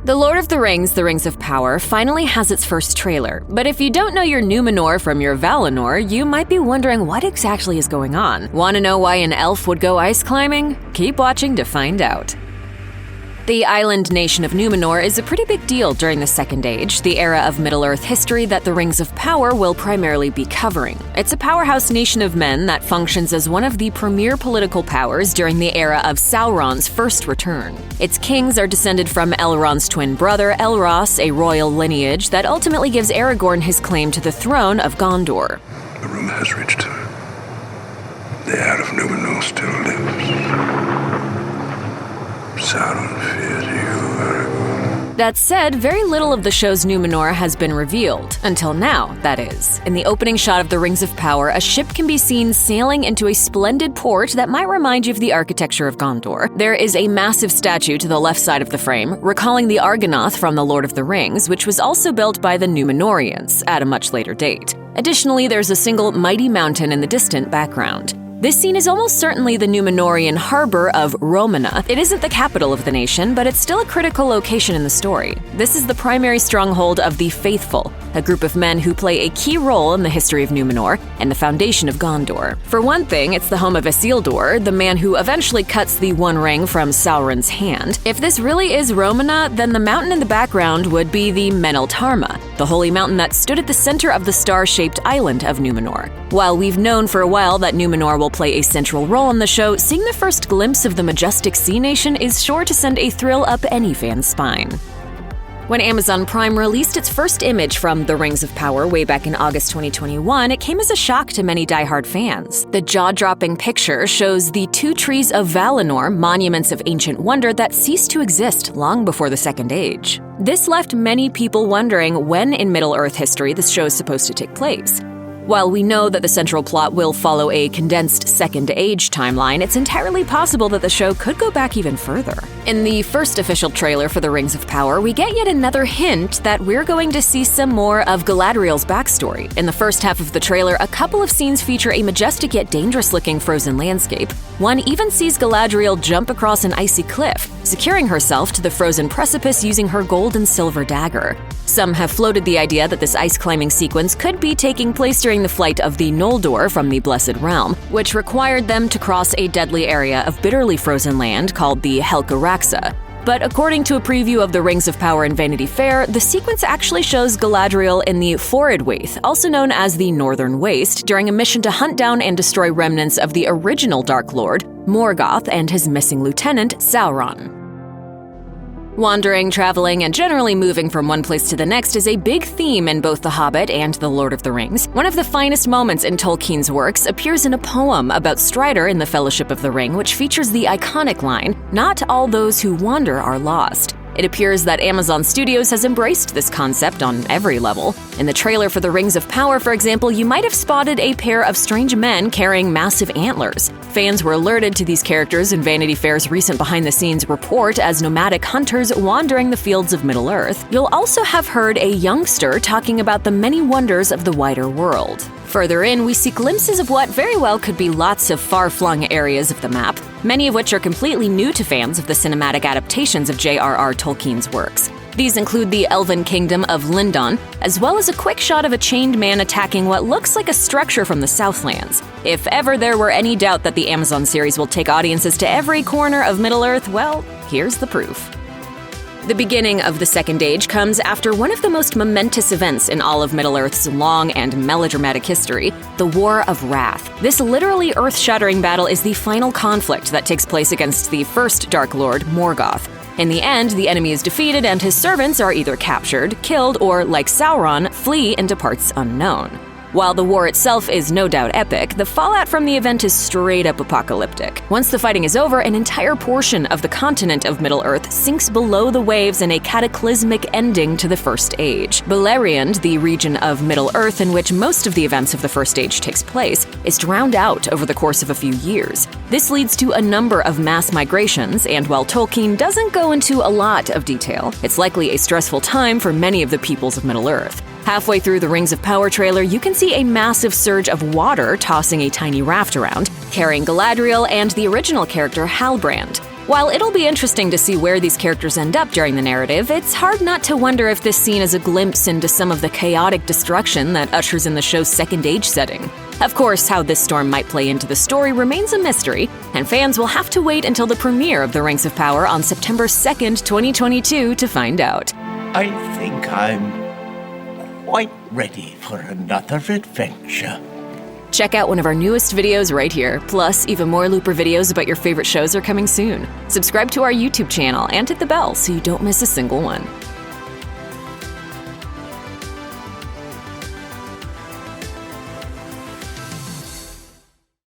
The Lord of the Rings, The Rings of Power, finally has its first trailer, but if you don't know your Númenor from your Valinor, you might be wondering what exactly is going on. Want to know why an elf would go ice climbing? Keep watching to find out. The island nation of Númenor is a pretty big deal during the Second Age, the era of Middle-earth history that The Rings of Power will primarily be covering. It's a powerhouse nation of men that functions as one of the premier political powers during the era of Sauron's first return. Its kings are descended from Elrond's twin brother, Elros, a royal lineage that ultimately gives Aragorn his claim to the throne of Gondor. The rumor has reached him. The heir of Númenor still lives. Sauron fears you, Aragorn. That said, very little of the show's Númenor has been revealed. Until now, that is. In the opening shot of The Rings of Power, a ship can be seen sailing into a splendid port that might remind you of the architecture of Gondor. There is a massive statue to the left side of the frame, recalling the Argonath from The Lord of the Rings, which was also built by the Númenorians at a much later date. Additionally, there's a single mighty mountain in the distant background. This scene is almost certainly the Númenorian harbor of Romana. It isn't the capital of the nation, but it's still a critical location in the story. This is the primary stronghold of the Faithful, a group of men who play a key role in the history of Númenor and the foundation of Gondor. For one thing, it's the home of Isildur, the man who eventually cuts the One Ring from Sauron's hand. If this really is Romana, then the mountain in the background would be the Meneltarma, the holy mountain that stood at the center of the star-shaped island of Númenor. While we've known for a while that Númenor will play a central role in the show, seeing the first glimpse of the majestic sea nation is sure to send a thrill up any fan's spine. When Amazon Prime released its first image from The Rings of Power way back in August 2021, it came as a shock to many diehard fans. The jaw-dropping picture shows the two trees of Valinor, monuments of ancient wonder that ceased to exist long before the Second Age. This left many people wondering when in Middle-earth history this show is supposed to take place. While we know that the central plot will follow a condensed Second Age timeline, it's entirely possible that the show could go back even further. In the first official trailer for The Rings of Power, we get yet another hint that we're going to see some more of Galadriel's backstory. In the first half of the trailer, a couple of scenes feature a majestic yet dangerous-looking frozen landscape. One even sees Galadriel jump across an icy cliff, securing herself to the frozen precipice using her gold and silver dagger. Some have floated the idea that this ice-climbing sequence could be taking place during the flight of the Noldor from the Blessed Realm, which required them to cross a deadly area of bitterly frozen land called the Helcaraxa. But according to a preview of The Rings of Power in Vanity Fair, the sequence actually shows Galadriel in the Forodwaith, also known as the Northern Waste, during a mission to hunt down and destroy remnants of the original Dark Lord, Morgoth, and his missing lieutenant, Sauron. Wandering, traveling, and generally moving from one place to the next is a big theme in both The Hobbit and The Lord of the Rings. One of the finest moments in Tolkien's works appears in a poem about Strider in the Fellowship of the Ring, which features the iconic line, "Not all those who wander are lost." It appears that Amazon Studios has embraced this concept on every level. In the trailer for The Rings of Power, for example, you might have spotted a pair of strange men carrying massive antlers. Fans were alerted to these characters in Vanity Fair's recent behind-the-scenes report as nomadic hunters wandering the fields of Middle-earth. You'll also have heard a youngster talking about the many wonders of the wider world. Further in, we see glimpses of what very well could be lots of far-flung areas of the map, many of which are completely new to fans of the cinematic adaptations of J.R.R. Tolkien's works. These include the Elven Kingdom of Lindon, as well as a quick shot of a chained man attacking what looks like a structure from the Southlands. If ever there were any doubt that the Amazon series will take audiences to every corner of Middle-earth, well, here's the proof. The beginning of the Second Age comes after one of the most momentous events in all of Middle-earth's long and melodramatic history, the War of Wrath. This literally earth-shattering battle is the final conflict that takes place against the first Dark Lord, Morgoth. In the end, the enemy is defeated and his servants are either captured, killed, or, like Sauron, flee into parts unknown. While the war itself is no doubt epic, the fallout from the event is straight-up apocalyptic. Once the fighting is over, an entire portion of the continent of Middle-earth sinks below the waves in a cataclysmic ending to the First Age. Beleriand, the region of Middle-earth in which most of the events of the First Age takes place, is drowned out over the course of a few years. This leads to a number of mass migrations, and while Tolkien doesn't go into a lot of detail, it's likely a stressful time for many of the peoples of Middle-earth. Halfway through the Rings of Power trailer, you can see a massive surge of water tossing a tiny raft around, carrying Galadriel and the original character Halbrand. While it'll be interesting to see where these characters end up during the narrative, it's hard not to wonder if this scene is a glimpse into some of the chaotic destruction that ushers in the show's second age setting. Of course, how this storm might play into the story remains a mystery, and fans will have to wait until the premiere of The Rings of Power on September 2nd, 2022 to find out. I think I'm quite ready for another adventure. Check out one of our newest videos right here. Plus, even more Looper videos about your favorite shows are coming soon. Subscribe to our YouTube channel and hit the bell so you don't miss a single one.